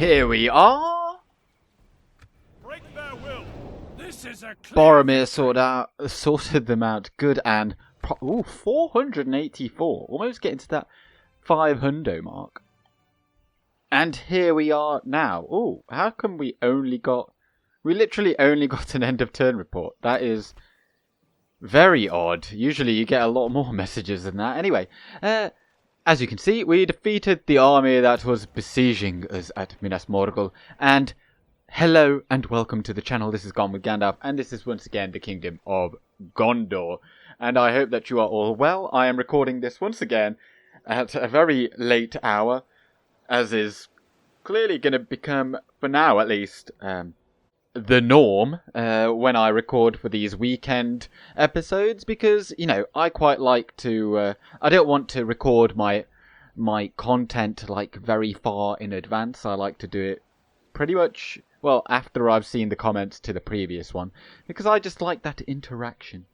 Here we are. Break their will. This is a Boromir sorted them out good and 484, almost getting to that 500 mark. And here we are now. Oh, how come we literally only got an end of turn report? That is very odd. Usually you get a lot more messages than that. Anyway, as you can see, we defeated the army that was besieging us at Minas Morgul. And hello and welcome to the channel. This is Gone with Gandalf, and this is once again the Kingdom of Gondor. And I hope that you are all well. I am recording this once again at a very late hour, as is clearly going to become, for now at least, the norm when I record for these weekend episodes, because, you know, I quite like to, I don't want to record my content like very far in advance. I like to do it pretty much, well, after I've seen the comments to the previous one, because I just like that interaction.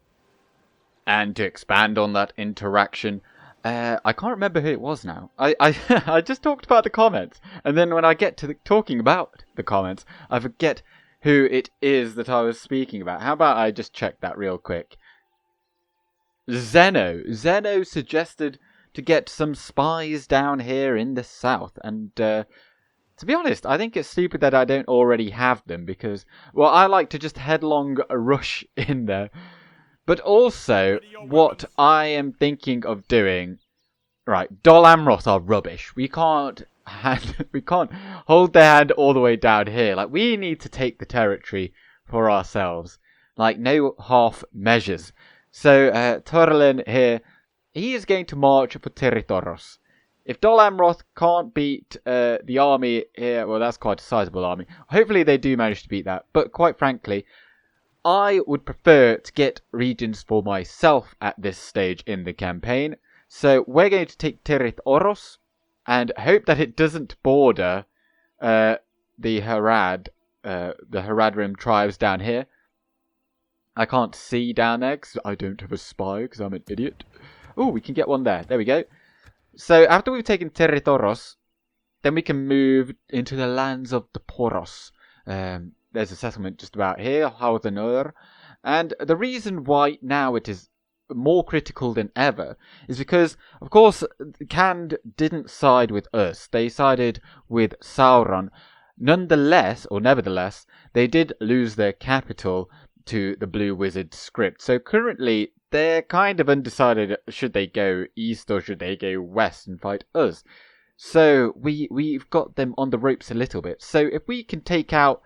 And to expand on that interaction, I can't remember who it was now. I just talked about the comments, and then when I get to talking about the comments, I forget who it is that I was speaking about. How about I just check that real quick? Zeno suggested to get some spies down here in the south, and to be honest, I think it's stupid that I don't already have them, because, well, I like to just headlong rush in there. But also, what I am thinking of doing, right, Dol Amroth are rubbish. We can't hold their hand all the way down here. Like, we need to take the territory for ourselves. Like, no half measures. So, Torlin here, he is going to march for Territoros. If Dol Amroth can't beat the army here, well, that's quite a sizable army. Hopefully they do manage to beat that. But quite frankly, I would prefer to get regions for myself at this stage in the campaign. So we're going to take Territoros and hope that it doesn't border the Haradrim tribes down here. I can't see down there because I don't have a spy because I'm an idiot. Oh, we can get one there. There we go. So after we've taken Territoros, then we can move into the lands of the Poros. There's a settlement just about here, Haudenur. And the reason why now it is more critical than ever is because, of course, Khand didn't side with us. They sided with Sauron. Nevertheless, they did lose their capital to the Blue Wizard script. So currently, they're kind of undecided, should they go east or should they go west and fight us. So we've got them on the ropes a little bit. So if we can take out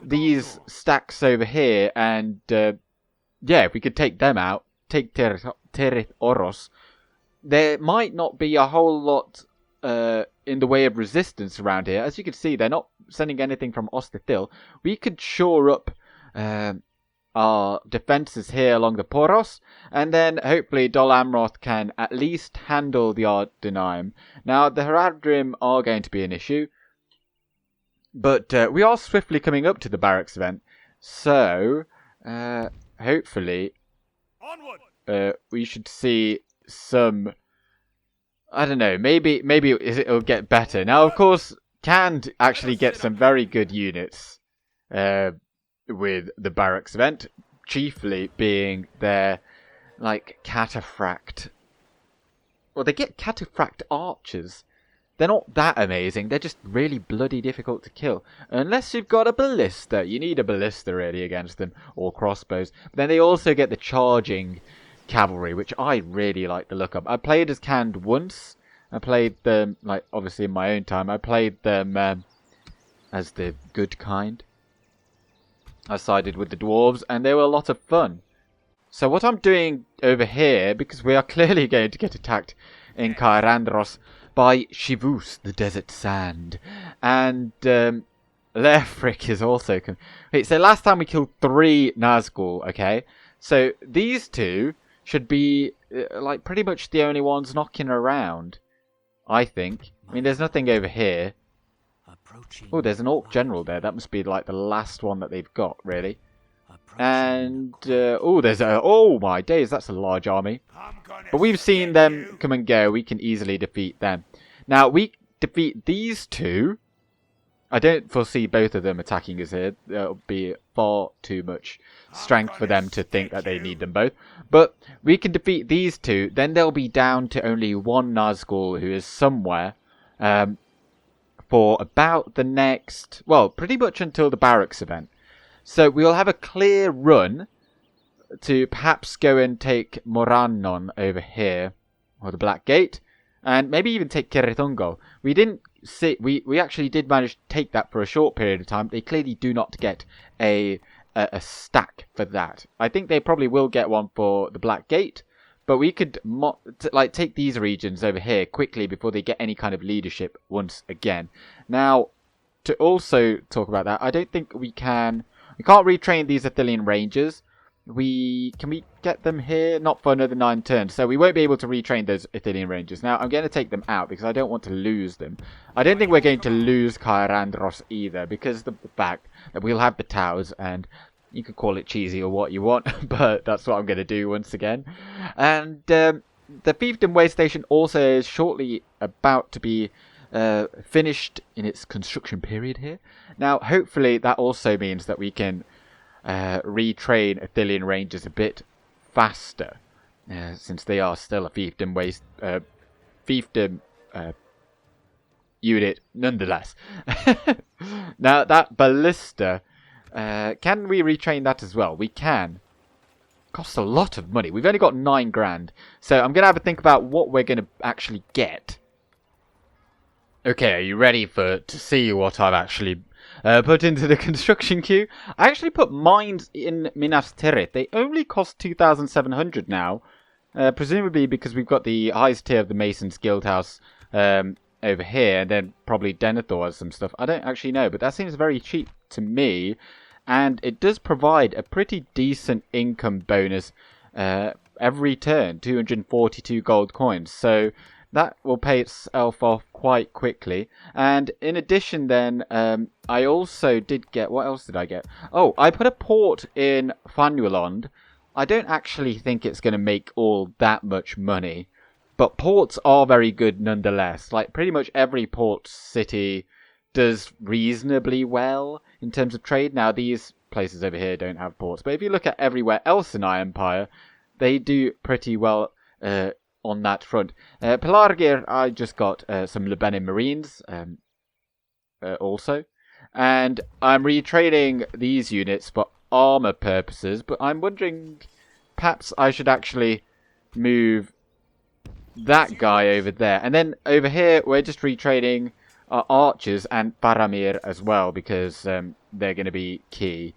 these stacks over here and, if we could take them out, take Territoros, there might not be a whole lot in the way of resistance around here. As you can see, they're not sending anything from Ostithil. We could shore up our defences here along the Poros, and then hopefully Dol Amroth can at least handle the Ardenaim. Now, the Haradrim are going to be an issue, but we are swiftly coming up to the barracks event, so hopefully we should see some, I don't know, maybe it'll get better. Now, of course, Khand actually get some very good units with the barracks event, chiefly being their, like, cataphract. Well, they get cataphract archers. They're not that amazing, they're just really bloody difficult to kill. Unless you've got a ballista. You need a ballista, really, against them, or crossbows. But then they also get the charging cavalry, which I really like the look of. I played as Khand once. I played them, like, obviously in my own time. I played them as the good kind. I sided with the dwarves, and they were a lot of fun. So what I'm doing over here, because we are clearly going to get attacked in Cairandros by Shivus, the desert sand, and Leofric is also... Wait, so last time we killed 3 Nazgul, okay? So these two should be, like, pretty much the only ones knocking around, I think. I mean, there's nothing over here. Oh, there's an Orc General there. That must be, like, the last one that they've got, really. And, there's a... Oh, my days, that's a large army. But we've seen them come and go. We can easily defeat them. Now, we defeat these two. I don't foresee both of them attacking us here. There'll be far too much strength for them to think that they need them both. But we can defeat these two, then they'll be down to only one Nazgul who is somewhere for about the next, well, pretty much until the barracks event. So we'll have a clear run to perhaps go and take Morannon over here, or the Black Gate, and maybe even take Cerretongo. We didn't see, we actually did manage to take that for a short period of time. They clearly do not get a stack for that. I think they probably will get one for the Black Gate, but we could take these regions over here quickly before they get any kind of leadership once again. Now, to also talk about that, I don't think we can't retrain these Athelian Rangers. Can we get them here? Not for another 9 turns. So we won't be able to retrain those Athelian Rangers. Now, I'm going to take them out because I don't want to lose them. I don't think we're going to lose Kyrandros either, because the fact that we'll have the towers, and you could call it cheesy or what you want, but that's what I'm going to do once again. And the Fiefdom Way Station also is shortly about to be finished in its construction period here. Now, hopefully that also means that we can retrain Athelian Rangers a bit faster, since they are still a fiefdom unit nonetheless. Now that ballista, can we retrain that as well? We can. Costs a lot of money. We've only got 9 grand, so I'm gonna have a think about what we're gonna actually get. Okay, are you ready to see what I've actually put into the construction queue? I actually put mines in Minas Tirith. They only cost 2,700 now, presumably because we've got the highest tier of the Masons Guildhouse over here, and then probably Denethor has some stuff. I don't actually know, but that seems very cheap to me, and it does provide a pretty decent income bonus every turn, 242 gold coins. So that will pay itself off quite quickly. And in addition then, I also did get... What else did I get? Oh, I put a port in Fanuelond. I don't actually think it's going to make all that much money, but ports are very good nonetheless. Like, pretty much every port city does reasonably well in terms of trade. Now, these places over here don't have ports, but if you look at everywhere else in our empire, they do pretty well on that front. Pelargir, I just got some Lebanon Marines also. And I'm retraining these units for armor purposes, but I'm wondering perhaps I should actually move that guy over there. And then over here, we're just retraining our archers and Faramir as well, because they're going to be key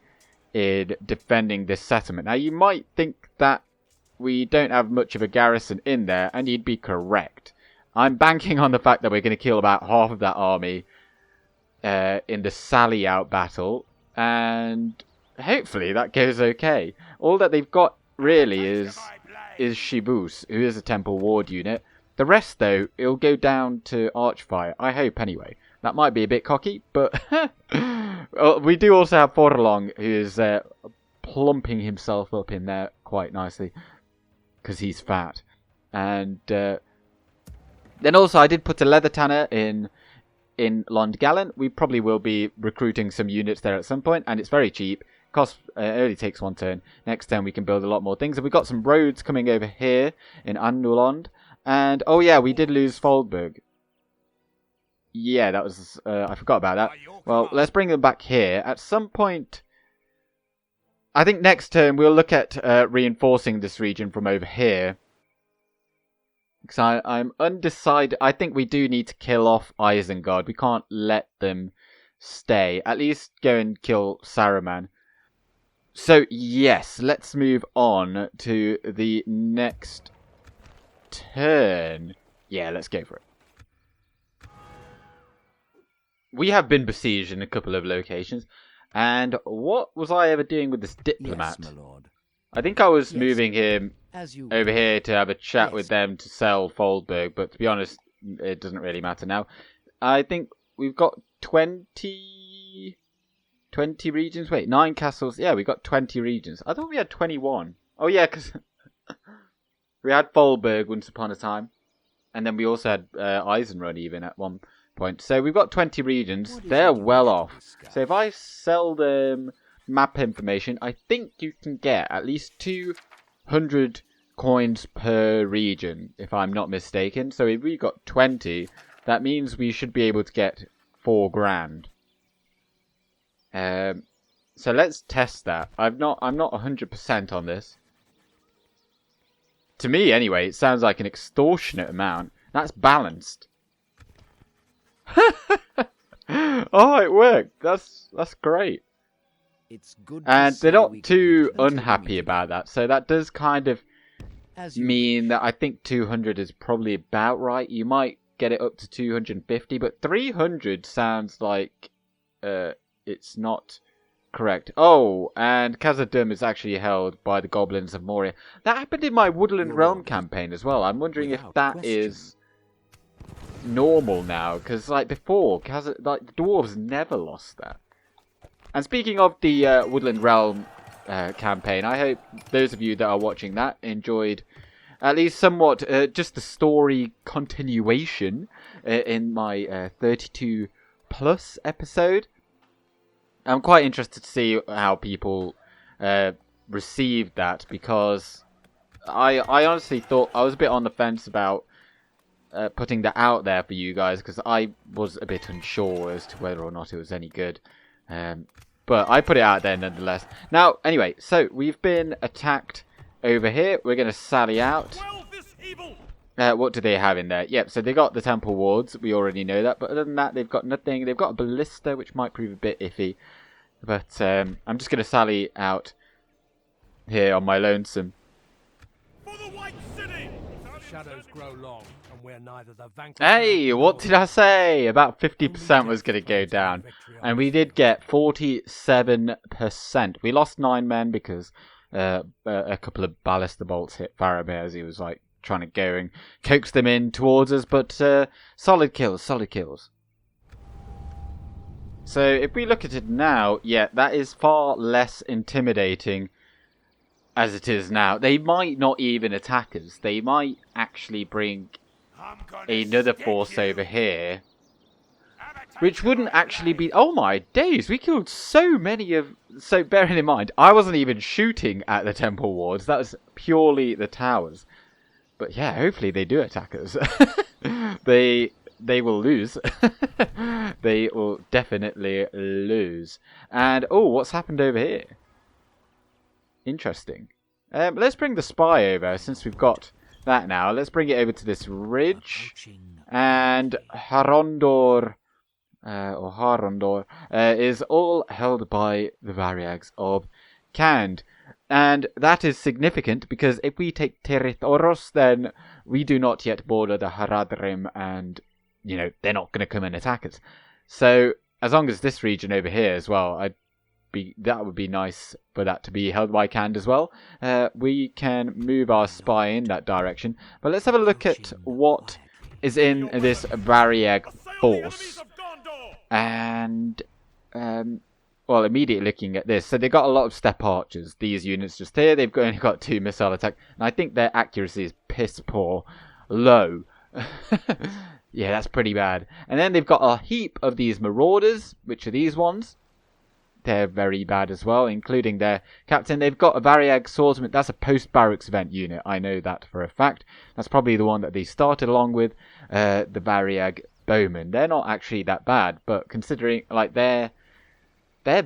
in defending this settlement. Now, you might think that we don't have much of a garrison in there, and you'd be correct. I'm banking on the fact that we're going to kill about half of that army in the sally out battle, and hopefully that goes okay. All that they've got really is Shibus, who is a Temple Ward unit. The rest, though, it'll go down to Archfire. I hope, anyway. That might be a bit cocky, but we do also have Forlong, who is plumping himself up in there quite nicely, because he's fat. And then also, I did put a Leather Tanner in Londgallen. We probably will be recruiting some units there at some point, and it's very cheap. Cost only takes 1 turn. Next turn we can build a lot more things. And we've got some roads coming over here in Annulond. And oh yeah, we did lose Foldberg. Yeah, that was I forgot about that. Well, let's bring them back here. At some point, I think next turn we'll look at reinforcing this region from over here. Because I'm undecided. I think we do need to kill off Isengard. We can't let them stay. At least go and kill Saruman. So, yes, let's move on to the next turn. Yeah, let's go for it. We have been besieged in a couple of locations. And what was I ever doing with this diplomat? Yes, my lord. I think I was Yes, moving him over here to have a chat Yes. with them to sell Foldberg. But to be honest, it doesn't really matter now. I think we've got 20 regions. Wait, 9 castles. Yeah, we got 20 regions. I thought we had 21. Oh, yeah, because we had Foldberg once upon a time. And then we also had Eisenrun even at one point. So we've got 20 regions. They're well off. So if I sell them map information, I think you can get at least 200 coins per region, if I'm not mistaken. So if we got 20, that means we should be able to get 4 grand. So let's test that. I'm not 100% on this. To me, anyway, it sounds like an extortionate amount. That's balanced. Oh, it worked. That's great. It's good And they're not too unhappy about that. So that does kind of mean that I think 200 is probably about right. You might get it up to 250, but 300 sounds like it's not correct. Oh, and Khazad-dûm is actually held by the Goblins of Moria. That happened in my Woodland Realm campaign as well. I'm wondering if that is normal now, because like before, the dwarves never lost that. And speaking of the Woodland Realm campaign, I hope those of you that are watching that enjoyed at least somewhat just the story continuation in my 32 plus episode. I'm quite interested to see how people received that, because I honestly thought I was a bit on the fence about putting that out there for you guys, because I was a bit unsure as to whether or not it was any good. But I put it out there nonetheless. Now, anyway, so we've been attacked over here. We're going to sally out. What do they have in there? Yep, so they got the temple wards. We already know that. But other than that, they've got nothing. They've got a ballista, which might prove a bit iffy. But I'm just going to sally out here on my lonesome. For the White City! Shadows grow long, and we're neither the vanquished. Hey, what did I say? About 50% was going to go down. And we did get 47%. We lost 9 men because a couple of ballista bolts hit Faramir as he was like trying to go and coax them in towards us. But solid kills, solid kills. So if we look at it now, yeah, that is far less intimidating as it is now. They might not even attack us. They might actually bring another force over here, which wouldn't actually be... Oh my days, we killed so many of... So bearing in mind, I wasn't even shooting at the temple wards. That was purely the towers. But yeah, hopefully they do attack us. They will lose. They will definitely lose. And, oh, what's happened over here? Interesting. Let's bring the spy over, since we've got that now. Let's bring it over to this ridge. And Harondor, is all held by the Variags of Khand. And that is significant, because if we take Territoros, then we do not yet border the Haradrim, and, you know, they're not going to come and attack us. So, as long as this region over here as well, that would be nice for that to be held by Khand as well. We can move our spy in that direction. But let's have a look at what is in this Variag force. And, well, immediately looking at this. So they've got a lot of step archers. These units just here, they've only got 2 missile attack. And I think their accuracy is piss poor. Low. Yeah, that's pretty bad. And then they've got a heap of these Marauders, which are these ones. They're very bad as well, including their captain. They've got a Variag swordsman. That's a post-barracks event unit. I know that for a fact. That's probably the one that they started along with, the Variag bowmen. They're not actually that bad, but considering, like, they're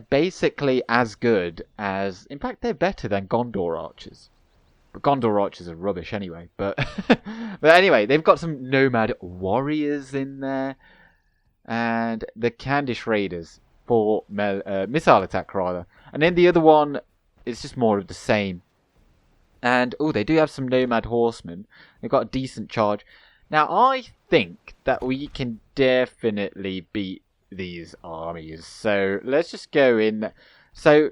basically as good as... In fact, they're better than Gondor archers. But Gondor archers are rubbish anyway. But but anyway, they've got some nomad warriors in there. And the Khandish raiders for missile attack, rather. And then the other one is just more of the same. And, oh, they do have some nomad horsemen. They've got a decent charge. Now, I think that we can definitely beat these armies. So, let's just go in. So,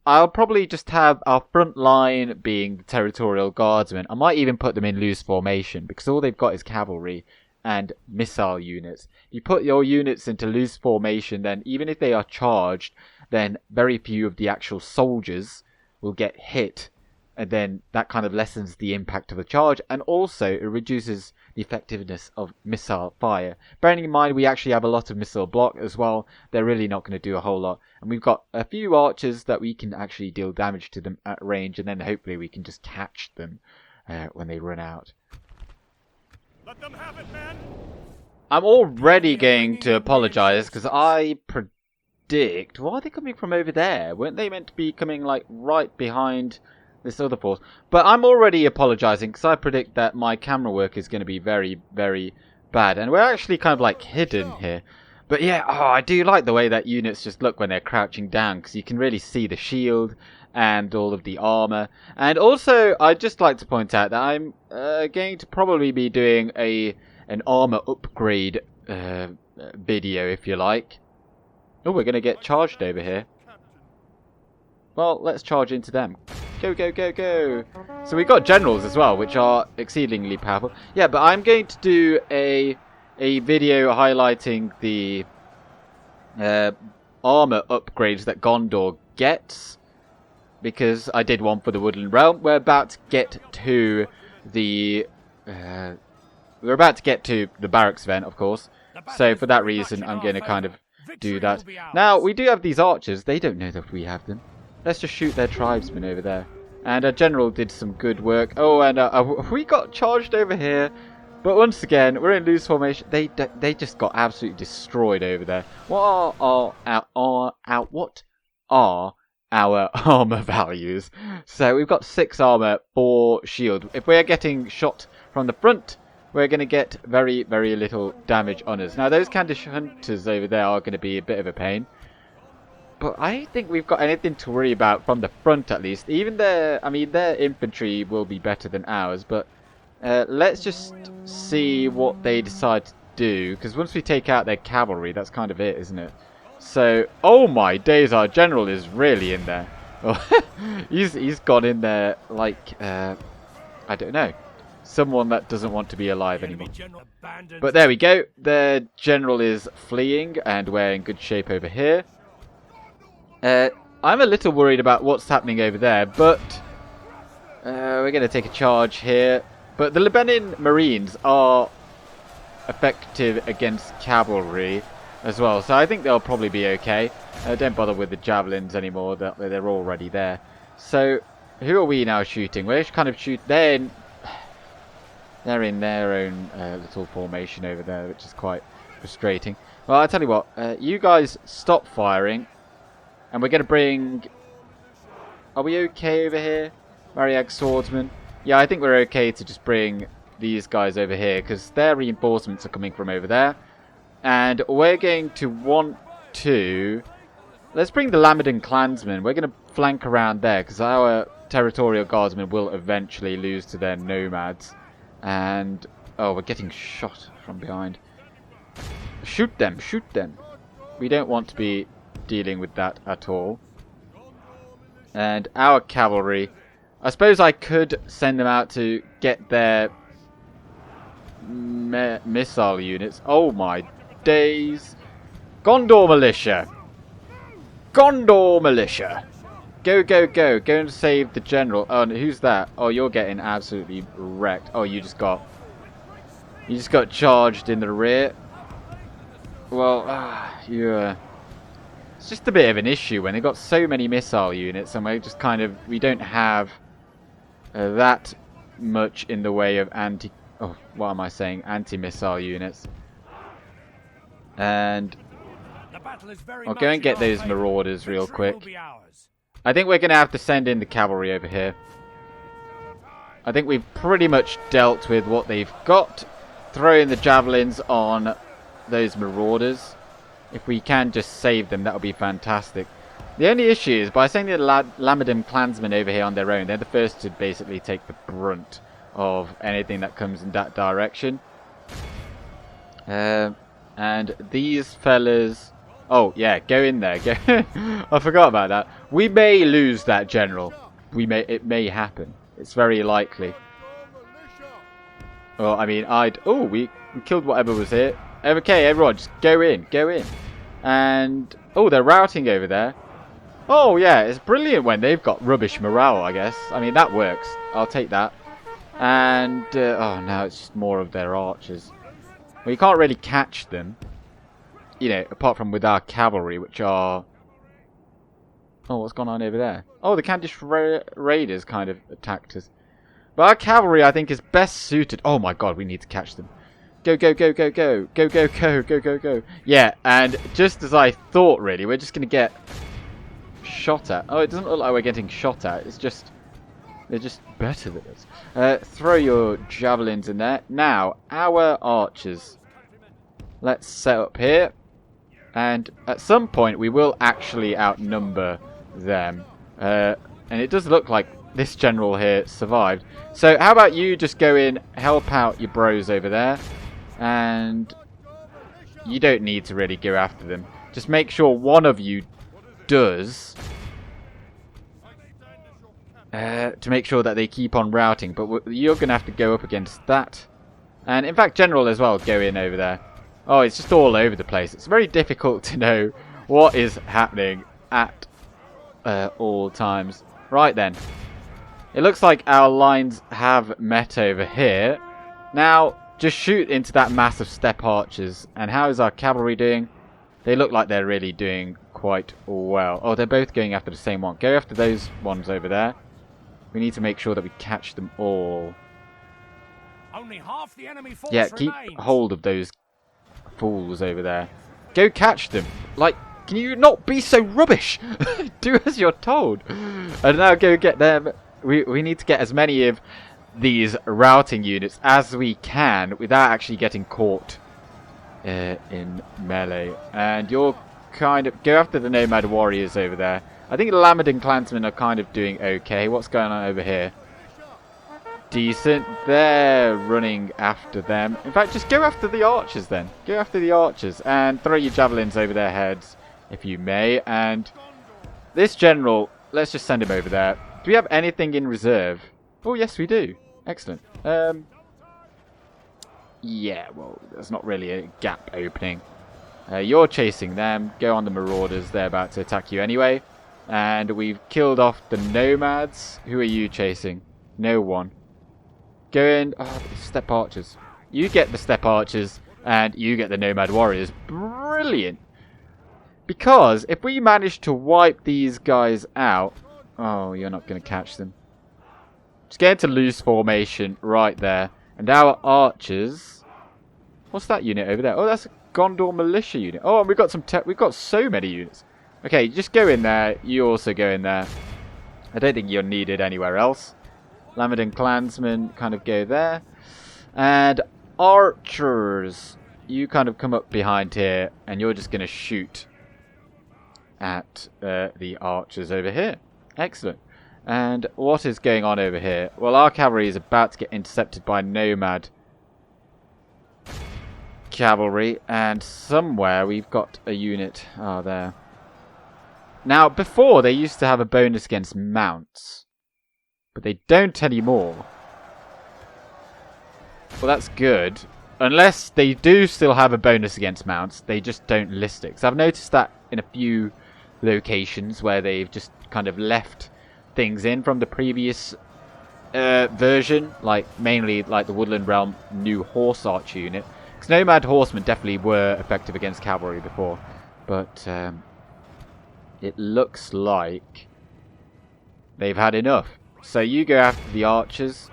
I'll probably just have our front line being the Territorial Guardsmen. I might even put them in loose formation, because all they've got is cavalry and missile units. If you put your units into loose formation, then even if they are charged, then very few of the actual soldiers will get hit and then that kind of lessens the impact of the charge, and also it reduces the effectiveness of missile fire. Bearing in mind we actually have a lot of missile block as well, they're really not going to do a whole lot. And we've got a few archers that we can actually deal damage to them at range, and then hopefully we can just catch them when they run out. Let them have it, man. I'm already going to apologise because I predict... Why are they coming from over there? Weren't they meant to be coming like right behind this other force? But I'm already apologising because I predict that my camera work is going to be very, very bad. And we're actually kind of like hidden here. But yeah, I do like the way that units just look when they're crouching down, because you can really see the shield and all of the armour. And also, I'd just like to point out that I'm going to probably be doing an armour upgrade video, if you like. Oh, we're going to get charged over here. Well, let's charge into them. Go, go, go, go. So we've got generals as well, which are exceedingly powerful. Yeah, but I'm going to do a video highlighting the armour upgrades that Gondor gets, because I did one for the Woodland Realm. We're about to get to the barracks event, of course. So for that reason, I'm going to kind of do that. Now, we do have these archers. They don't know that we have them. Let's just shoot their tribesmen over there. And our general did some good work. Oh, and we got charged over here. But once again, we're in loose formation. They just got absolutely destroyed over there. What are our armor values? So we've got 6 armor, 4 shield. If we're getting shot from the front, we're going to get very, very little damage on us. Now, those Candish hunters over there are going to be a bit of a pain. But I don't think we've got anything to worry about from the front, at least. Even their infantry will be better than ours, but let's just see what they decide to do, because once we take out their cavalry, that's kind of it, isn't it? So, oh my days, our general is really in there. He's gone in there like, I don't know, someone that doesn't want to be alive anymore. But there we go, their general is fleeing, and we're in good shape over here. I'm a little worried about what's happening over there, but we're going to take a charge here. But the Lebanon Marines are effective against cavalry as well, so I think they'll probably be okay. Don't bother with the javelins anymore, they're already there. So, who are we now shooting? We're kind of they're in their own little formation over there, which is quite frustrating. Well, I'll tell you what, you guys stop firing, and we're going to bring... Are we okay over here? Mariag Swordsman? Yeah, I think we're okay to just bring these guys over here, because their reinforcements are coming from over there. And we're going to want to... Let's bring the Lamadin clansmen. We're going to flank around there, because our Territorial Guardsmen will eventually lose to their nomads. And... Oh, we're getting shot from behind. Shoot them, shoot them. We don't want to be dealing with that at all. And our cavalry... I suppose I could send them out to get their missile units. Oh my days. Gondor Militia. Gondor Militia. Go, go, go. Go and save the general. Oh, and who's that? Oh, you're getting absolutely wrecked. Oh, you just got charged in the rear. Well, it's just a bit of an issue when they've got so many missile units, and we don't have that much in the way of anti-missile units. And I'll go and get those Marauders real quick. I think we're going to have to send in the cavalry over here. I think we've pretty much dealt with what they've got. Throw in the javelins on those Marauders. If we can just save them, that would be fantastic. The only issue is, by sending the Lamadin clansmen over here on their own, they're the first to basically take the brunt of anything that comes in that direction. And these fellas... Oh, yeah, go in there. I forgot about that. We may lose that general. It may happen. It's very likely. Well, I mean, Oh, we killed whatever was here. Okay, everyone, just go in. Go in. And... Oh, they're routing over there. Oh yeah, it's brilliant when they've got rubbish morale, I guess. I mean, that works. I'll take that. And, oh, now it's just more of their archers. Well, you can't really catch them. You know, apart from with our cavalry, which are... Oh, what's gone on over there? Oh, the Candish Raiders kind of attacked us. But our cavalry, I think, is best suited... Oh my god, we need to catch them. Go, go, go, go, go. Go, go, go, go, go, go. Yeah, and just as I thought, really, we're just going to get shot at. Oh, it doesn't look like we're getting shot at. It's just... They're just better than us. Throw your javelins in there. Now, our archers. Let's set up here. And at some point, we will actually outnumber them. And it does look like this general here survived. So how about you just go in, help out your bros over there. And you don't need to really go after them. Just make sure one of you does... to make sure that they keep on routing. But you're going to have to go up against that. And in fact, General as well, go in over there. Oh, it's just all over the place. It's very difficult to know what is happening at all times. Right then. It looks like our lines have met over here. Now, just shoot into that mass of steppe archers. And how is our cavalry doing? They look like they're really doing quite well. Oh, they're both going after the same one. Go after those ones over there. We need to make sure that we catch them all. Only half the enemy force Yeah, keep remains. hold of those fools over there. Go catch them. Like, can you not be so rubbish? Do as you're told. And now go get them. We need to get as many of these routing units as we can without actually getting caught in melee. And you're kind of... Go after the Nomad Warriors over there. I think the Lamadin Clansmen are kind of doing okay. What's going on over here? Decent. They're running after them. In fact, just go after the archers then. Go after the archers and throw your javelins over their heads, if you may. And this general, let's just send him over there. Do we have anything in reserve? Oh, yes, we do. Excellent. Yeah, well, there's not really a gap opening. You're chasing them. Go on the Marauders. They're about to attack you anyway. And we've killed off the Nomads. Who are you chasing? No one. Go in. Oh, steppe archers. You get the steppe archers and you get the Nomad Warriors. Brilliant. Because if we manage to wipe these guys out... Oh, you're not going to catch them. Just get into loose formation right there. And our archers... What's that unit over there? Oh, that's a Gondor Militia unit. Oh, and we've got some... We've got so many units. Okay, just go in there. You also go in there. I don't think you're needed anywhere else. Lamadin Clansmen kind of go there. And archers, you kind of come up behind here and you're just going to shoot at the archers over here. Excellent. And what is going on over here? Well, our cavalry is about to get intercepted by Nomad cavalry. And somewhere we've got a unit. Oh, there. Now, before they used to have a bonus against mounts. But they don't anymore. Well, that's good. Unless they do still have a bonus against mounts, they just don't list it. 'Cause I've noticed that in a few locations where they've just kind of left things in from the previous version. Like, mainly like the Woodland Realm new Horse Archer unit. Because Nomad Horsemen definitely were effective against cavalry before. But it looks like they've had enough. So you go after the archers,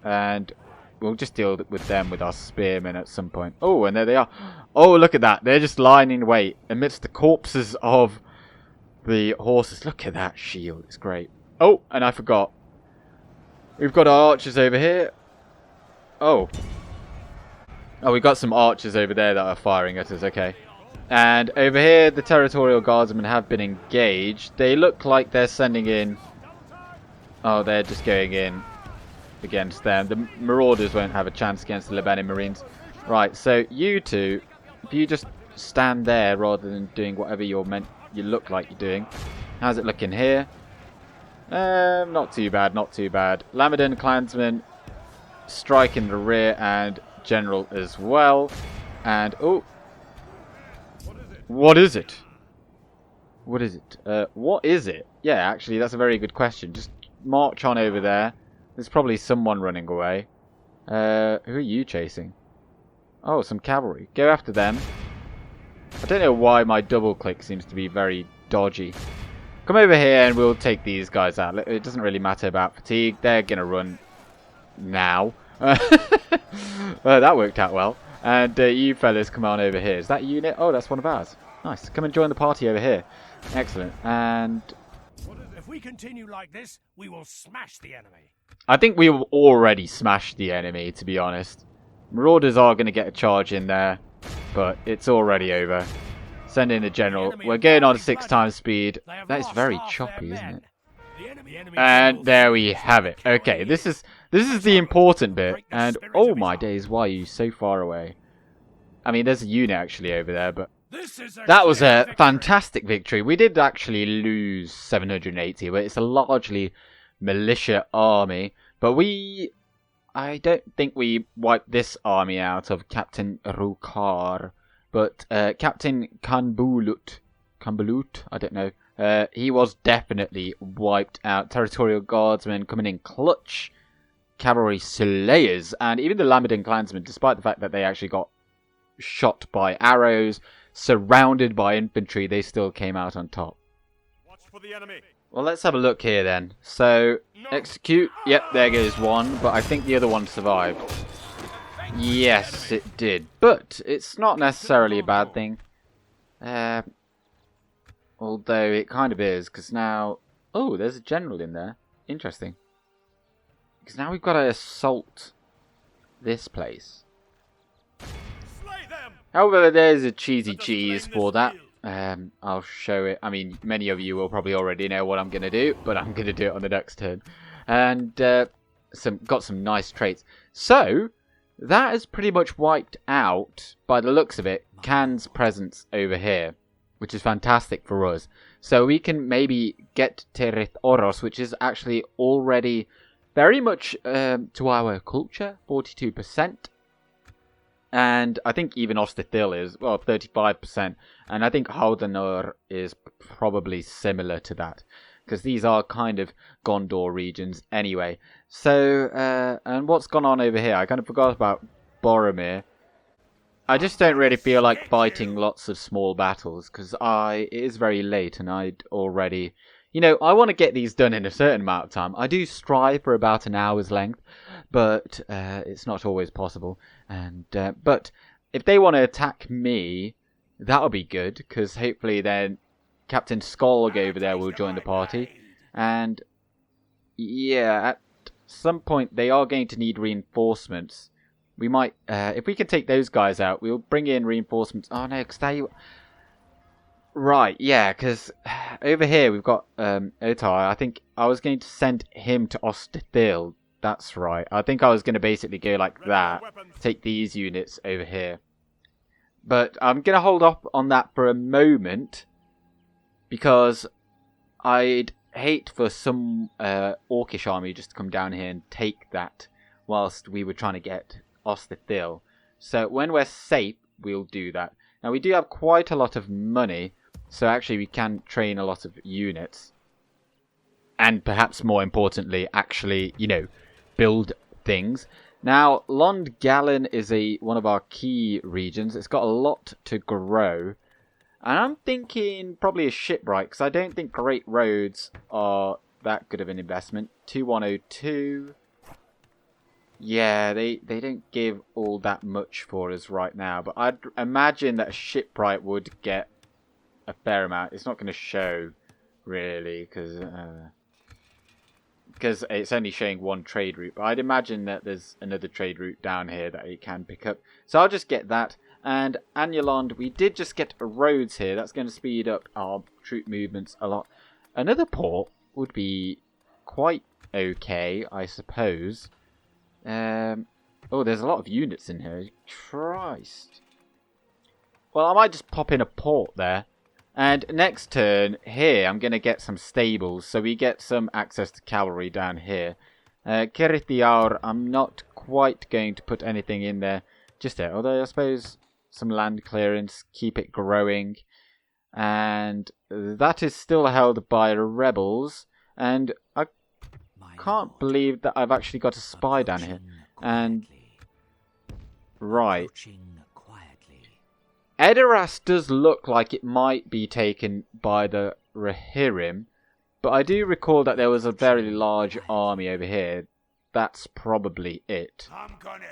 and we'll just deal with them with our spearmen at some point. Oh, and there they are. Oh, look at that. They're just lying in wait amidst the corpses of the horses. Look at that shield. It's great. Oh, and I forgot. We've got our archers over here. Oh. Oh, we've got some archers over there that are firing at us. Okay. And over here, the Territorial Guardsmen have been engaged. They look like they're sending in... Oh, they're just going in against them. The Marauders won't have a chance against the Lebanon Marines. Right, so you two, if you just stand there rather than doing whatever you look like you're doing. How's it looking here? Not too bad, not too bad. Lamadin Clansmen strike in the rear and General as well. And, oh. What is it? What is it? What is it? Yeah, actually, that's a very good question. Just march on over there. There's probably someone running away. Who are you chasing? Oh, some cavalry. Go after them. I don't know why my double click seems to be very dodgy. Come over here and we'll take these guys out. It doesn't really matter about fatigue. They're going to run now. That worked out well. And you fellas come on over here. Is that a unit? Oh, that's one of ours. Nice. Come and join the party over here. Excellent. And If we continue like this, we will smash the enemy. I think we've already smashed the enemy, to be honest. Marauders are going to get a charge in there, but it's already over. Send in the general. We're going on 6 times speed. That is very choppy, isn't it? And there we have it. Okay, this is the important bit. And oh my days, why are you so far away? I mean, there's a unit actually over there, but that was a fantastic victory. We did actually lose 780, but it's a largely militia army. But I don't think we wiped this army out of Captain Uruk-hai, but Captain Kanbulut, I don't know. He was definitely wiped out. Territorial Guardsmen coming in clutch. Cavalry Slayers. And even the Lamidan Clansmen, despite the fact that they actually got shot by arrows, surrounded by infantry, they still came out on top. Watch for the enemy. Well, let's have a look here then. So, execute. Yep, there goes one. But I think the other one survived. Yes, it did. But it's not necessarily a bad thing. Although it kind of is, because now... Oh, there's a general in there. Interesting. Because now we've got to assault this place. Slay them. However, there's a cheesy cheese for that. I'll show it. I mean, many of you will probably already know what I'm going to do, but I'm going to do it on the next turn. And got some nice traits. So, that has pretty much wiped out, by the looks of it, Khan's presence over here, which is fantastic for us. So we can maybe get Territoros, which is actually already very much to our culture, 42%. And I think even Ostithil is, well, 35%. And I think Haldanur is probably similar to that. Because these are kind of Gondor regions anyway. So, and what's gone on over here? I kind of forgot about Boromir. I just don't really feel like fighting lots of small battles. Because it is very late and I'd already... You know, I want to get these done in a certain amount of time. I do strive for about an hour's length. But it's not always possible. And but if they want to attack me, that'll be good. Because hopefully then Captain Skolg over there will join the party. And yeah, at some point they are going to need reinforcements. We might, if we can take those guys out, we'll bring in reinforcements. Oh no, because they... Right, yeah, because over here we've got Otai. I think I was going to send him to Ostithil. That's right. I think I was going to basically go like that. Take these units over here. But I'm going to hold off on that for a moment. Because I'd hate for some Orcish army just to come down here and take that. Whilst we were trying to get Ostithil. So when we're safe, we'll do that. Now we do have quite a lot of money. So actually we can train a lot of units. And perhaps more importantly, actually, you know, build things. Now, Lond Gallen is one of our key regions. It's got a lot to grow. And I'm thinking probably a shipwright, because I don't think great roads are that good of an investment. 2102. Yeah, they don't give all that much for us right now. But I'd imagine that a shipwright would get a fair amount. It's not going to show, really, because it's only showing one trade route. But I'd imagine that there's another trade route down here that it can pick up. So I'll just get that. And Anulond, we did just get roads here. That's going to speed up our troop movements a lot. Another port would be quite okay, I suppose. Oh, there's a lot of units in here. Christ. Well, I might just pop in a port there. And next turn, here, I'm going to get some stables. So we get some access to cavalry down here. Kirithiaur, I'm not quite going to put anything in there just yet. Although I suppose some land clearance, keep it growing. And that is still held by rebels. And I can't believe that I've actually got a spy down here. And right. Edoras does look like it might be taken by the Rohirrim, but I do recall that there was a very large army over here. That's probably it.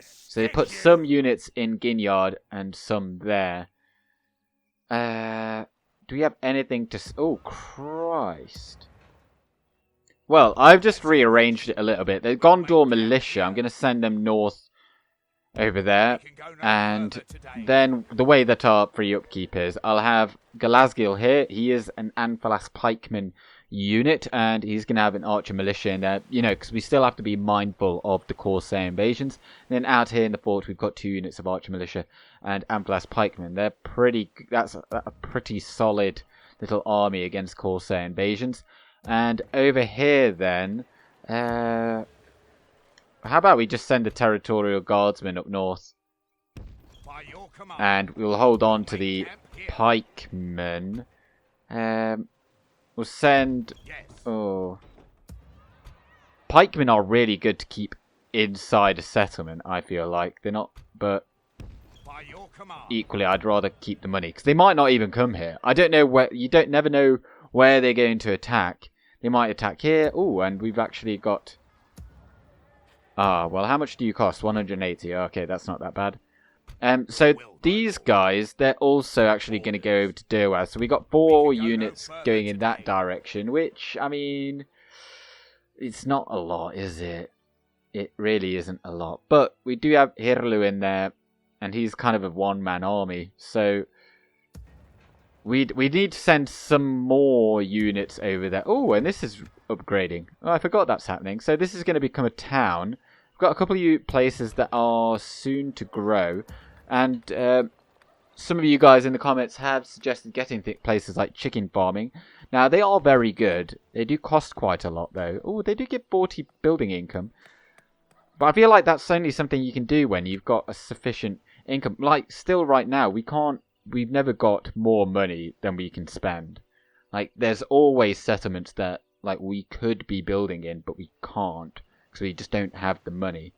So they put some units in Ginyard and some there. Do we have anything to... Oh, Christ. Well, I've just rearranged it a little bit. The Gondor Militia, I'm going to send them north over there. And then the way that our free upkeep is, I'll have Galazgil here. He is an Anfalas pikeman unit, and he's going to have an archer militia in there, you know, because we still have to be mindful of the Corsair invasions. And then out here in the fort, we've got 2 units of archer militia and Anfalas pikemen. They're pretty, that's a pretty solid little army against Corsair invasions. And over here then, how about we just send the Territorial Guardsmen up north? And we'll hold on to the pikemen. We'll send... Oh. Pikemen are really good to keep inside a settlement, I feel like. They're not... But... Equally, I'd rather keep the money. Because they might not even come here. I don't know where... You don't never know where they're going to attack. They might attack here. Oh, and we've actually got... Ah, well, how much do you cost? 180. Okay, that's not that bad. So these guys, they're also actually going to go over to Derwath. So we got 4 units going in that direction, which, I mean, it's not a lot, is it? It really isn't a lot. But we do have Hirluin there, and he's kind of a one-man army. So we need to send some more units over there. Oh, and this is upgrading. Oh, I forgot that's happening. So this is going to become a town. We've got a couple of places that are soon to grow. And some of you guys in the comments have suggested getting places like chicken farming. Now, they are very good. They do cost quite a lot, though. Oh, they do give 40 building income. But I feel like that's only something you can do when you've got a sufficient income. Like, still right now, we've never got more money than we can spend. Like, there's always settlements that, like, we could be building in, but we can't. Because we just don't have the money.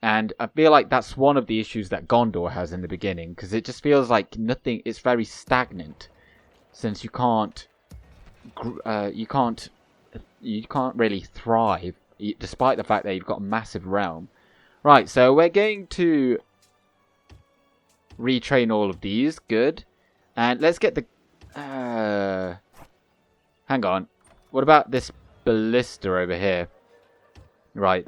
And I feel like that's one of the issues that Gondor has in the beginning, because it just feels like nothing. It's very stagnant, since you can't really thrive, despite the fact that you've got a massive realm. Right, so we're going to retrain all of these. Good, and let's get the. Hang on, what about this ballista over here? Right,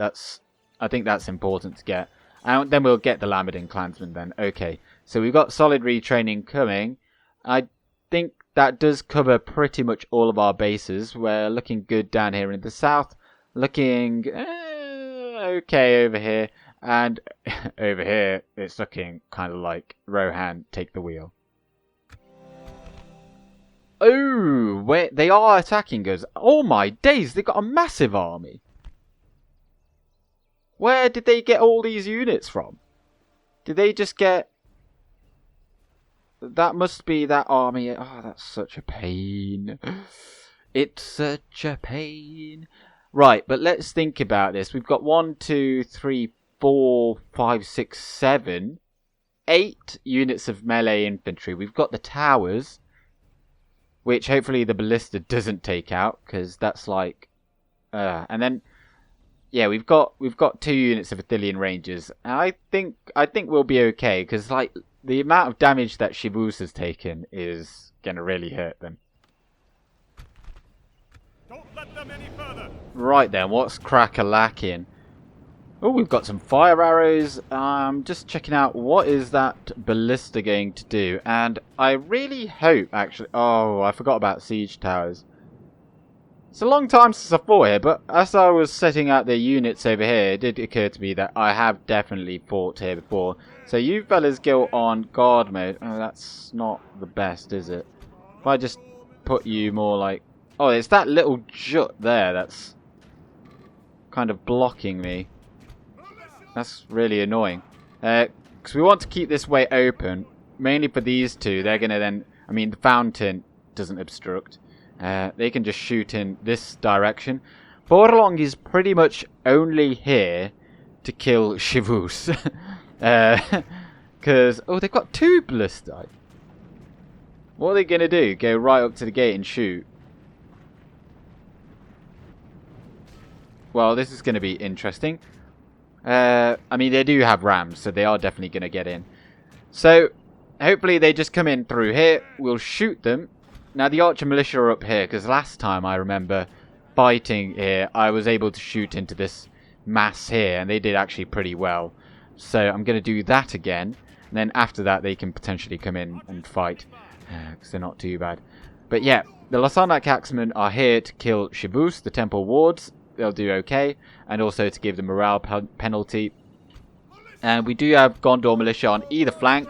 I think that's important to get. And then we'll get the Lamadin clansmen then. Okay, so we've got solid retraining coming. I think that does cover pretty much all of our bases. We're looking good down here in the south. Looking okay over here. And over here, it's looking kind of like Rohan, take the wheel. Oh, wait, they are attacking us. Oh my days, they've got a massive army. Where did they get all these units from? Did they just get... That must be that army. Oh, that's such a pain. It's such a pain. Right, but let's think about this. We've got 1, 2, 3, 4, 5, 6, 7, 8 units of melee infantry. We've got the towers, which hopefully the ballista doesn't take out, because that's like... and then... Yeah, we've got 2 units of Athelian Rangers. And I think we'll be okay, because like the amount of damage that Shivus has taken is gonna really hurt them. Don't let them any further. Right then, what's crack-a-lacking? Oh, we've got some fire arrows. Just checking out what is that ballista going to do, and I really hope actually. Oh, I forgot about siege towers. It's a long time since I fought here, but as I was setting out the units over here, it did occur to me that I have definitely fought here before. So you fellas go on guard mode. Oh, that's not the best, is it? If I just put you more like... Oh, it's that little jut there that's kind of blocking me. That's really annoying. Because we want to keep this way open, mainly for these two. They're going to then I mean, the fountain doesn't obstruct. They can just shoot in this direction. Forlong is pretty much only here to kill Shivus. Because, oh, they've got 2 ballistae. What are they going to do? Go right up to the gate and shoot? Well, this is going to be interesting. I mean, they do have rams, so they are definitely going to get in. So, hopefully they just come in through here. We'll shoot them. Now, the Archer Militia are up here, because last time I remember fighting here, I was able to shoot into this mass here, and they did actually pretty well. So, I'm going to do that again. And then after that, they can potentially come in and fight, because they're not too bad. But yeah, the Lasanak Axemen are here to kill Shivus, the Temple Wards. They'll do okay, and also to give the morale penalty. And we do have Gondor Militia on either flank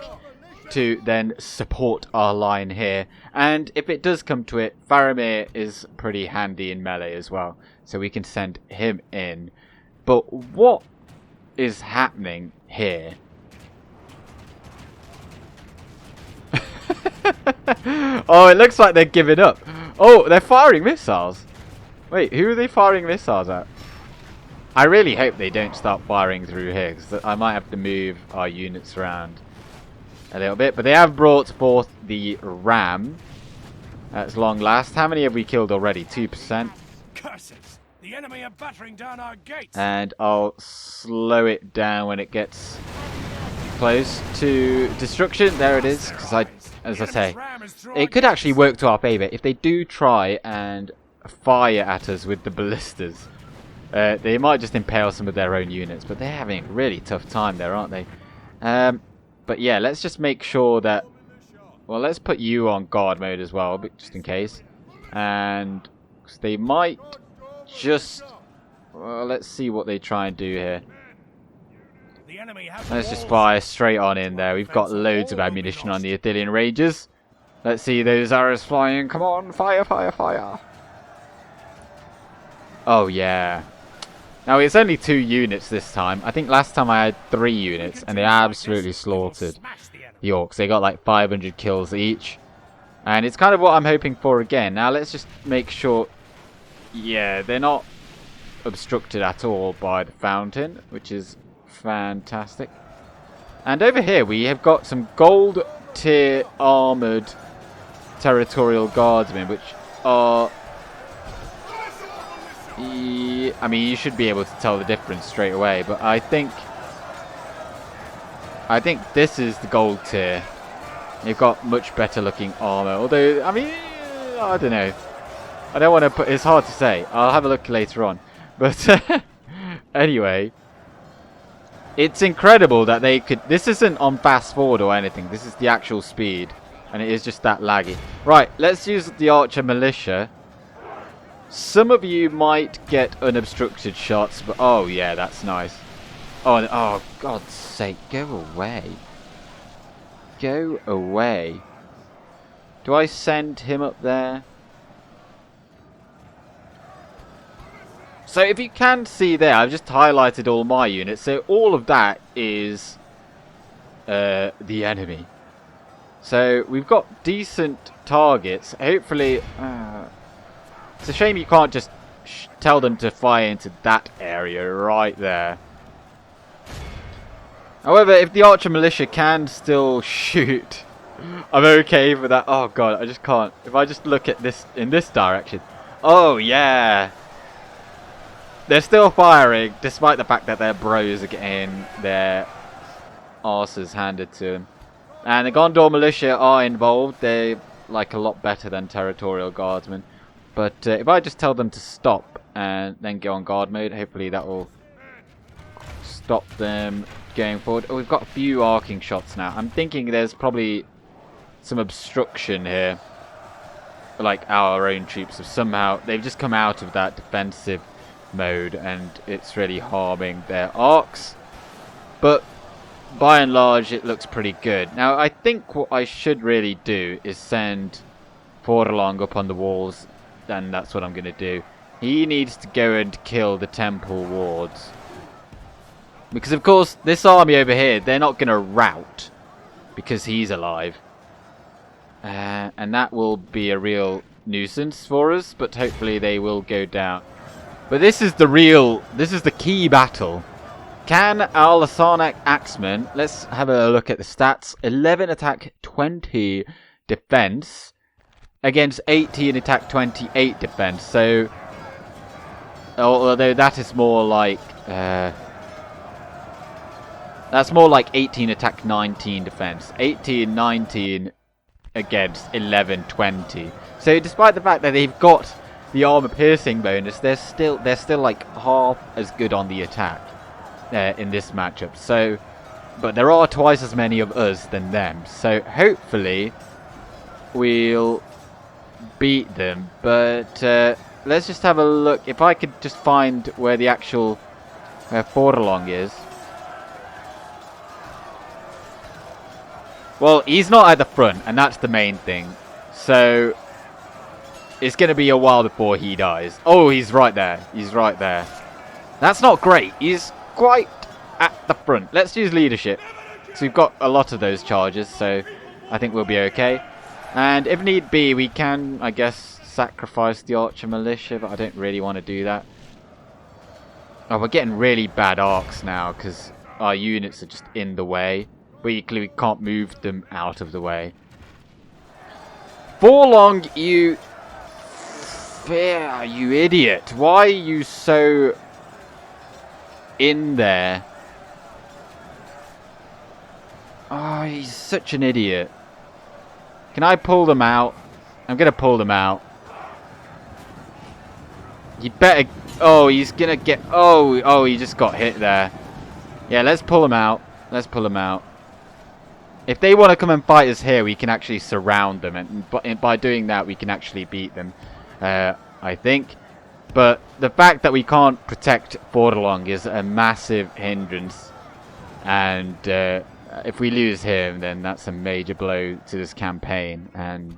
to then support our line here. And if it does come to it, Faramir is pretty handy in melee as well, so we can send him in. But what is happening here? Oh, it looks like they're giving up. Oh, they're firing missiles. Wait, who are they firing missiles at? I really hope they don't start firing through here, because I might have to move our units around a little bit. But they have brought forth the ram. That's long last. How many have we killed already? 2%. Curses! The enemy are battering down our gates. And I'll slow it down when it gets close to destruction. There it is. Because as I say, it could actually work to our favour if they do try and fire at us with the ballistas. They might just impale some of their own units, but they're having a really tough time there, aren't they? But yeah, let's just make sure that... Well, let's put you on guard mode as well, just in case. And they might just... Well, let's see what they try and do here. Let's just fire straight on in there. We've got loads of ammunition on the Athelian Rangers. Let's see those arrows flying. Come on, fire, fire, fire. Oh, yeah. Now, it's only 2 units this time. I think last time I had 3 units, and they absolutely slaughtered the Orcs. They got like 500 kills each. And it's kind of what I'm hoping for again. Now, let's just make sure... Yeah, they're not obstructed at all by the fountain, which is fantastic. And over here, we have got some gold tier armoured Territorial Guardsmen, which are... I mean, you should be able to tell the difference straight away, but I think this is the gold tier. You've got much better looking armor, although, I mean, I don't know. I don't want to put... It's hard to say. I'll have a look later on. But anyway, it's incredible that they could... This isn't on fast forward or anything. This is the actual speed, and it is just that laggy. Right, let's use the Archer Militia. Some of you might get unobstructed shots, but oh yeah, that's nice. Oh, oh, God's sake, go away. Go away. Do I send him up there? So if you can see there, I've just highlighted all my units. So all of that is the enemy. So we've got decent targets. Hopefully... it's a shame you can't just tell them to fire into that area right there. However, if the Archer Militia can still shoot, I'm okay with that. Oh god, I just can't. If I just look at this in this direction. Oh yeah. They're still firing, despite the fact that their bros are getting their arses handed to them. And the Gondor Militia are involved. They're like a lot better than Territorial Guardsmen. But if I just tell them to stop and then go on guard mode, hopefully that will stop them going forward. Oh, we've got a few arcing shots now. I'm thinking there's probably some obstruction here. Like our own troops have somehow... They've just come out of that defensive mode and it's really harming their arcs. But by and large, it looks pretty good. Now, I think what I should really do is send Forlong up on the walls. And that's what I'm going to do. He needs to go and kill the temple wards. Because, of course, this army over here, they're not going to rout. Because he's alive. And that will be a real nuisance for us, but hopefully they will go down. But this is the key battle. Can our Lasarnak Axemen, let's have a look at the stats. 11 attack, 20 defense against 18 attack, 28 defense. So, although that is more like that's more like 18 attack, 19 defense. 18, 19 against 11, 20. So despite the fact that they've got the armor piercing bonus, they're still like half as good on the attack in this matchup. So, but there are twice as many of us than them. So hopefully we'll beat them. But let's just have a look. If I could just find where the actual Forlong is. Well, he's not at the front, and that's the main thing. So, it's going to be a while before he dies. Oh, he's right there. He's right there. That's not great. He's quite at the front. Let's use leadership. So we've got a lot of those charges, so I think we'll be okay. And if need be, we can, I guess, sacrifice the Archer Militia, but I don't really want to do that. Oh, we're getting really bad arcs now, because our units are just in the way. But equally, we can't move them out of the way. Forlong, you idiot. Why are you so in there? Oh, he's such an idiot. Can I pull them out? I'm going to pull them out. You better... Oh, he's going to get... Oh, he just got hit there. Yeah, let's pull him out. Let's pull him out. If they want to come and fight us here, we can actually surround them. And by doing that, we can actually beat them, I think. But the fact that we can't protect Forlong is a massive hindrance. And if we lose him, then that's a major blow to this campaign. And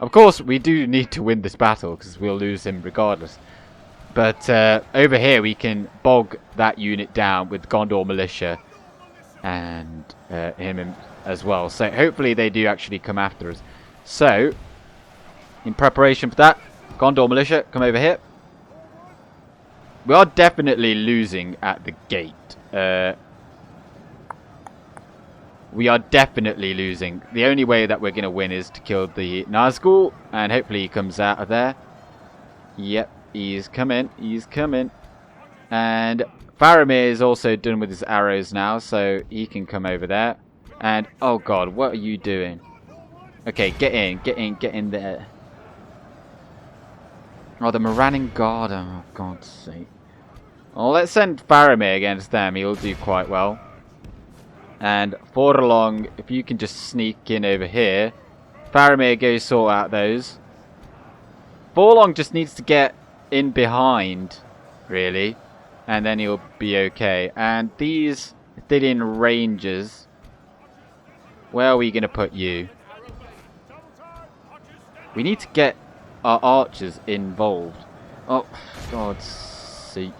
of course, we do need to win this battle, because we'll lose him regardless. But over here, we can bog that unit down with Gondor Militia. And him as well. So hopefully they do actually come after us. So, in preparation for that, Gondor Militia, come over here. We are definitely losing at the gate. We are definitely losing. The only way that we're going to win is to kill the Nazgul. And hopefully he comes out of there. Yep, he's coming. He's coming. And Faramir is also done with his arrows now, so he can come over there. And, oh god, what are you doing? Okay, get in there. Oh, the Moranning Guard, oh god's sake. Well, let's send Faramir against them, he'll do quite well. And Forlong, if you can just sneak in over here. Faramir, go sort out those. Forlong just needs to get in behind, really. And then he'll be okay. And these Athenian Rangers... Where are we going to put you? We need to get our archers involved. Oh, God's sake.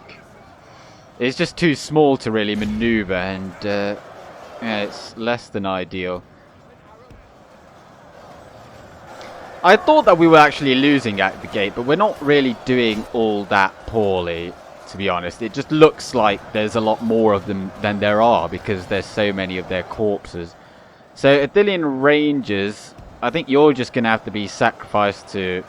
It's just too small to really maneuver. And yeah, it's less than ideal. I thought that we were actually losing at the gate. But we're not really doing all that poorly. To be honest, it just looks like there's a lot more of them than there are because there's so many of their corpses. So Athenian Rangers, I think you're just going to have to be sacrificed to...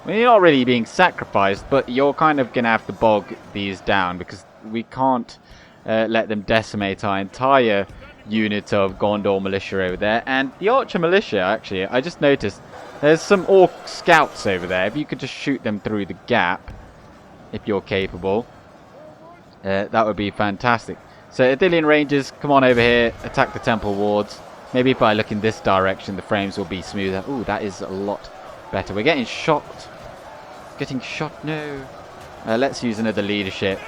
Well, you're not really being sacrificed, but you're kind of going to have to bog these down because we can't let them decimate our entire unit of Gondor Militia over there. And the Archer Militia, actually, I just noticed there's some Orc Scouts over there. If you could just shoot them through the gap. If you're capable, that would be fantastic. So Athenian Rangers, come on over here, attack the temple wards. Maybe if I look in this direction, the frames will be smoother. Ooh, that is a lot better. We're getting shot. Getting shot, no. Let's use another leadership.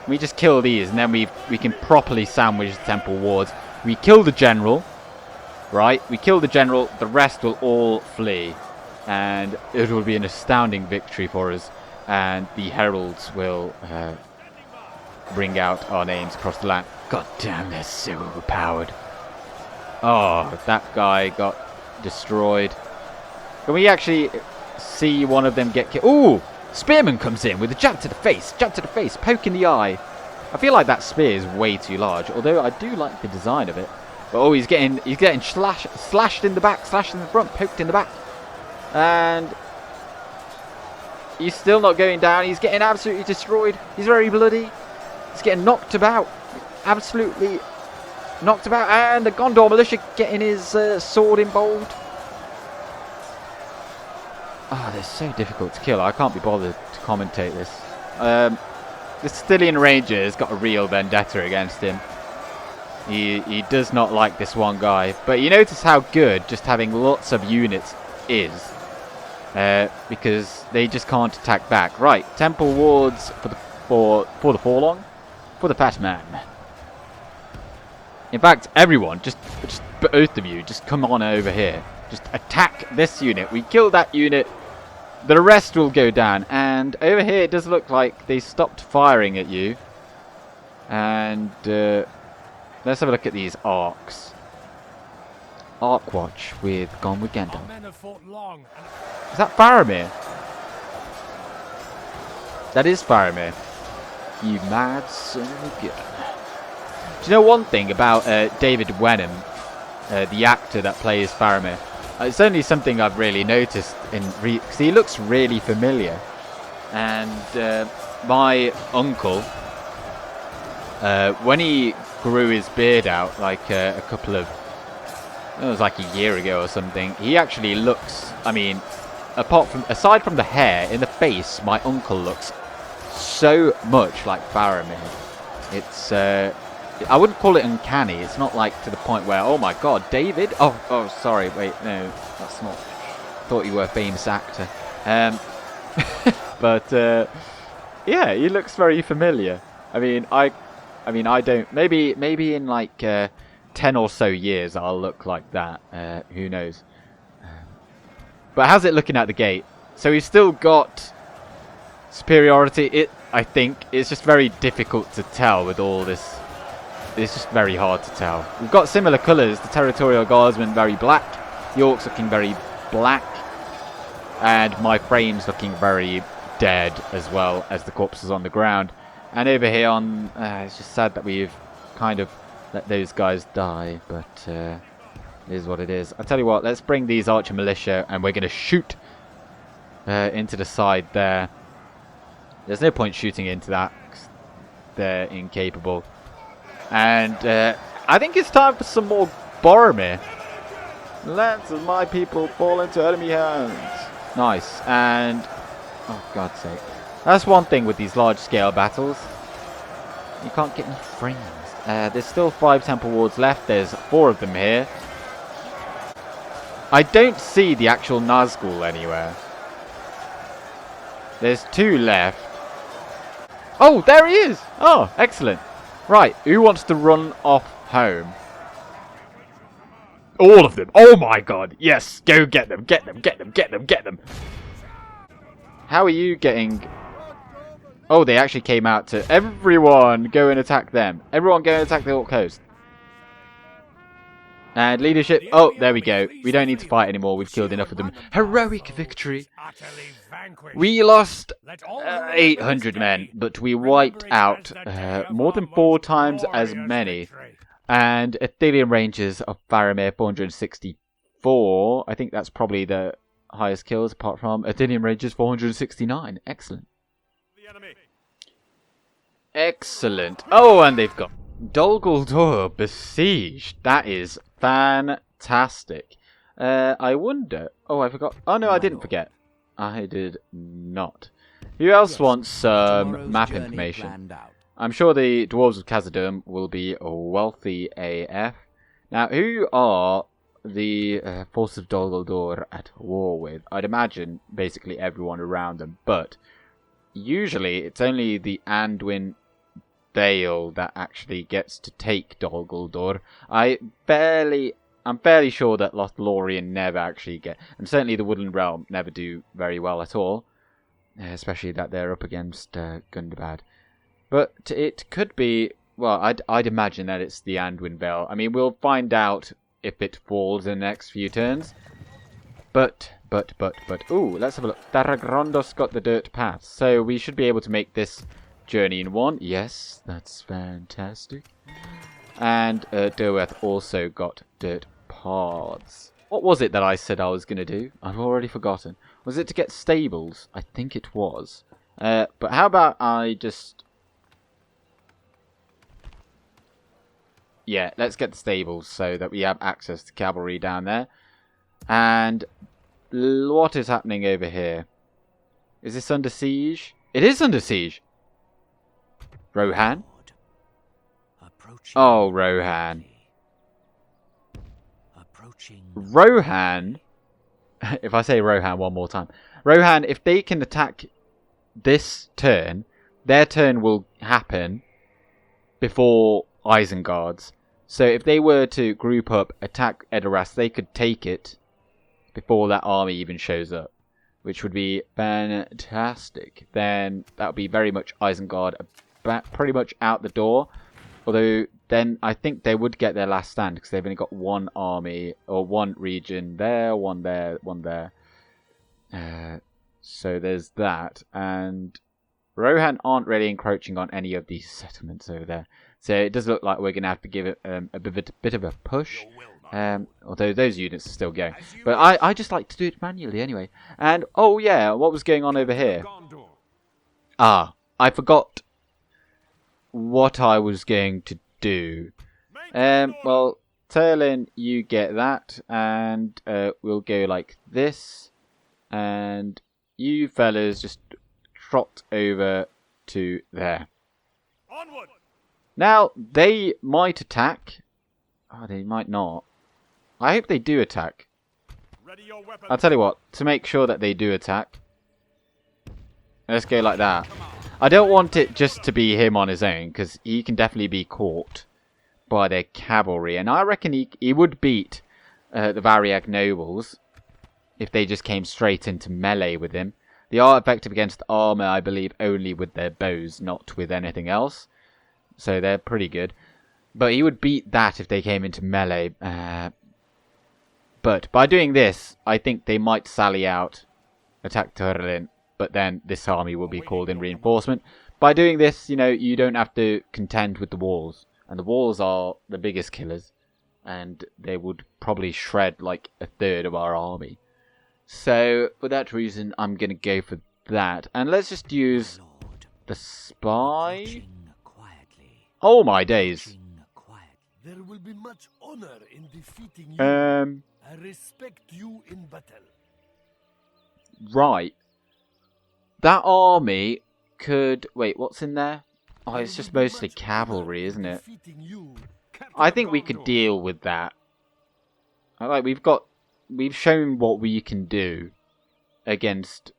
We just kill these, and then we can properly sandwich the temple wards. We kill the general, right? We kill the general. The rest will all flee, and it will be an astounding victory for us. And the heralds will bring out our names across the land. God damn, they're so overpowered. Oh, that guy got destroyed. Can we actually see one of them get killed? Ooh! Spearman comes in with a jab to the face, poke in the eye. I feel like that spear is way too large, although I do like the design of it. But oh, he's getting slashed in the back, slashed in the front, poked in the back. And he's still not going down. He's getting absolutely destroyed. He's very bloody. He's getting knocked about. Absolutely knocked about. And the Gondor Militia getting his sword involved. Ah, they're so difficult to kill. I can't be bothered to commentate this. The Sicilian Ranger has got a real vendetta against him. He does not like this one guy. But you notice how good just having lots of units is. Because they just can't attack back. Right, temple wards for the Forlong, for the fat man. In fact, everyone, just both of you, just come on over here. Just attack this unit. We kill that unit. The rest will go down. And over here, it does look like they stopped firing at you. And let's have a look at these arcs. Arc Watch with Gone with Gandalf. Is that Faramir? That is Faramir. You mad son of a gun. Do you know one thing about David Wenham, the actor that plays Faramir? It's only something I've really noticed because he looks really familiar. And my uncle, when he grew his beard out like a couple of, it was like a year ago or something, he actually looks, I mean, aside from the hair, in the face, my uncle looks so much like Faramir. It's I wouldn't call it uncanny. It's not like to the point where, oh my god, David? Oh, sorry, wait, no, that's not. Thought you were a famous actor. But yeah, he looks very familiar. I mean, I don't. Maybe in like 10 or so years, I'll look like that. Who knows? But how's it looking at the gate? So he's still got superiority. I think it's just very difficult to tell with all this. It's just very hard to tell. We've got similar colours. The Territorial Guardsmen very black. York's looking very black. And my frame's looking very dead as well as the corpses on the ground. And over here on... it's just sad that we've kind of let those guys die. But it is what it is. I'll tell you what. Let's bring these Archer Militia and we're going to shoot into the side there. There's no point shooting into that. They're incapable. And I think it's time for some more Boromir. Let my people fall into enemy hands. Nice. And... oh, God's sake. That's one thing with these large-scale battles. You can't get any frames. There's still 5 temple wards left. There's 4 of them here. I don't see the actual Nazgul anywhere. There's 2 left. Oh, there he is! Oh, excellent. Right, who wants to run off home? All of them. Oh my god. Yes, go get them. Get them, get them, get them, get them. How are you getting... oh, they actually came out to... everyone go and attack them. Everyone go and attack the Orc host. And leadership... oh, there we go. We don't need to fight anymore. We've killed enough of them. Heroic victory. We lost 800 men, but we wiped out more than 4 times as many. And Athelian Rangers of Faramir 464. I think that's probably the highest kills, apart from Athelian Rangers 469. Excellent. Excellent. Oh, and they've got Dol Guldur besieged. That is fantastic. I wonder... oh, I forgot. Oh, no, I didn't forget. I did not. Who else wants some map information? I'm sure the Dwarves of Khazad-dûm will be wealthy AF. Now, who are the forces of Dol Guldur at war with? I'd imagine basically everyone around them, but usually it's only the Anduin Vale that actually gets to take Dol Guldur. I'm fairly sure that Lothlorien never actually get, and certainly the Woodland Realm never do very well at all, especially that they're up against Gundabad. But it could be, well, I'd imagine that it's the Anduin Vale. I mean, we'll find out if it falls in the next few turns. But. Ooh, let's have a look. Daragrondos got the dirt path. So we should be able to make this journey in one. Yes, that's fantastic. And Derwath also got dirt paths. What was it that I said I was going to do? I've already forgotten. Was it to get stables? I think it was. But how about I just... Yeah, let's get the stables so that we have access to cavalry down there. And what is happening over here? Is this under siege? It is under siege! Rohan? Oh, Rohan. Rohan? If I say Rohan one more time. Rohan, if they can attack this turn, their turn will happen before Isengard's. So if they were to group up, attack Edoras, they could take it before that army even shows up, which would be fantastic. Then that would be very much Isengard pretty much out the door. Although then I think they would get their last stand because they've only got one army or one region there, one there, one there. So there's that. And Rohan aren't really encroaching on any of these settlements over there. So it does look like we're going to have to give it a bit of a push. Although those units are still going. But I just like to do it manually anyway. And, oh yeah, what was going on over here? Ah, I forgot what I was going to do. Well, Tailin, you get that. And we'll go like this. And you fellas just trot over to there. Onward. Now, they might attack. Oh, they might not. I hope they do attack. Ready your weapons. I'll tell you what, to make sure that they do attack, let's go like that. I don't want it just to be him on his own, because he can definitely be caught by their cavalry. And I reckon he would beat the Variag nobles if they just came straight into melee with him. They are effective against armor, I believe, only with their bows, not with anything else. So they're pretty good. But he would beat that if they came into melee. But by doing this, I think they might sally out, attack Turlin, but then this army will be called in reinforcement. By doing this, you know, you don't have to contend with the walls. And the walls are the biggest killers. And they would probably shred like a third of our army. So, for that reason, I'm going to go for that. And let's just use the spy. Oh my days. There will be much honor in defeating you. I respect you in battle. Right. That army could... Wait, what's in there? Oh, it's just mostly cavalry, isn't it? I think we could deal with that. Like, we've shown what we can do against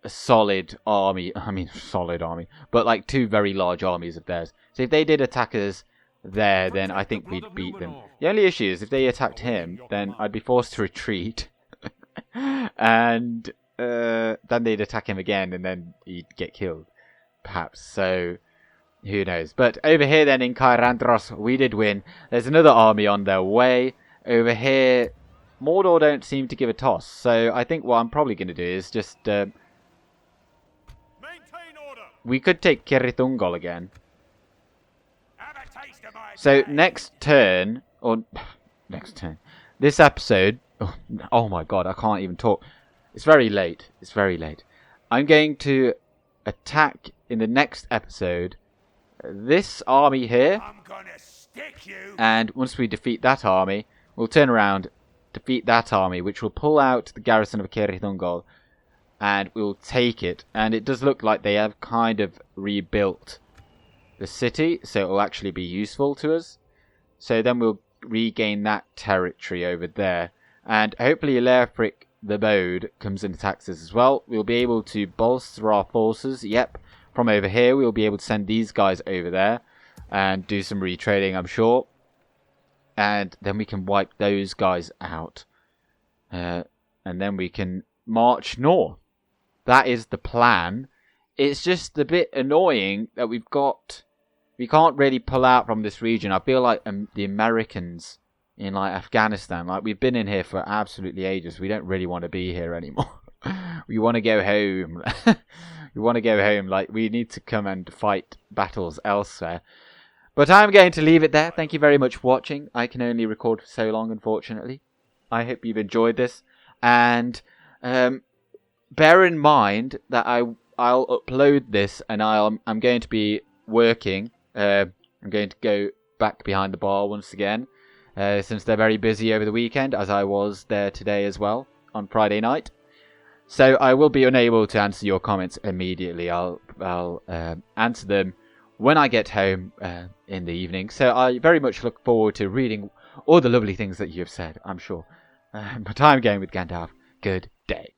a solid army. I mean, solid army. But like two very large armies of theirs. So if they did attack us there, then I think we'd beat them. The only issue is if they attacked him, then I'd be forced to retreat. And then they'd attack him again, and then he'd get killed. Perhaps. So, who knows. But over here then in Cairandros, we did win. There's another army on their way. Over here, Mordor don't seem to give a toss. So I think what I'm probably going to do is just... Maintain order. We could take Cirithungol again. So next turn, or next turn, this episode, oh my god, I can't even talk. It's very late. It's very late. I'm going to attack in the next episode this army here. I'm gonna stick you. And once we defeat that army, we'll turn around, defeat that army, which will pull out the garrison of Cirithungol, and we'll take it. And it does look like they have kind of rebuilt the city, so it will actually be useful to us. So then we'll regain that territory over there. And hopefully Lerfric the Bode comes and attacks us as well. We'll be able to bolster our forces. Yep, from over here we'll be able to send these guys over there and do some retrading, I'm sure. And then we can wipe those guys out. And then we can march north. That is the plan. It's just a bit annoying that we can't really pull out from this region. I feel like the Americans in like Afghanistan. Like, we've been in here for absolutely ages. We don't really want to be here anymore. We want to go home. We want to go home. Like, we need to come and fight battles elsewhere. But I'm going to leave it there. Thank you very much for watching. I can only record for so long, unfortunately. I hope you've enjoyed this. And bear in mind that I'll upload this, and I'm going to be working. I'm going to go back behind the bar once again, since they're very busy over the weekend, as I was there today as well on Friday night. So I will be unable to answer your comments immediately. I'll answer them when I get home in the evening. So I very much look forward to reading all the lovely things that you've said, I'm sure. But I'm going with Gandalf. Good day.